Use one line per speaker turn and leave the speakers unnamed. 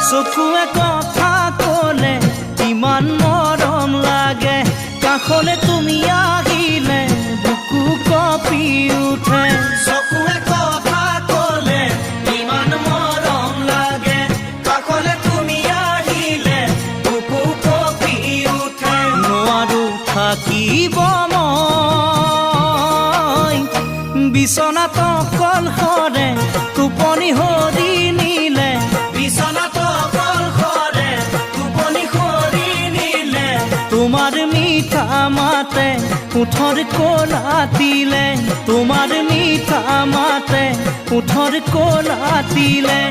চকুৱে কথা ক'লে ইমান মৰম লাগে, কাষলে তুমি আহিলে বুকু কঁপি উঠে। চকুৱে কথা ক'লে ইমান মৰম লাগে, কাষলে তুমি আহিলে বুকু কঁপি উঠে। নোৱাৰো থাকিব মই বিচনাত অকলশৰে, টোপনি হৰি নিলে বিচনাত অকলশৰে, টোপনি হৰি নিলে। তোমাৰ মিঠা মাতে ওঠৰ কোলাতিলে, তোমাৰ মিঠা মাতে ওঠৰ কোলাতিলে।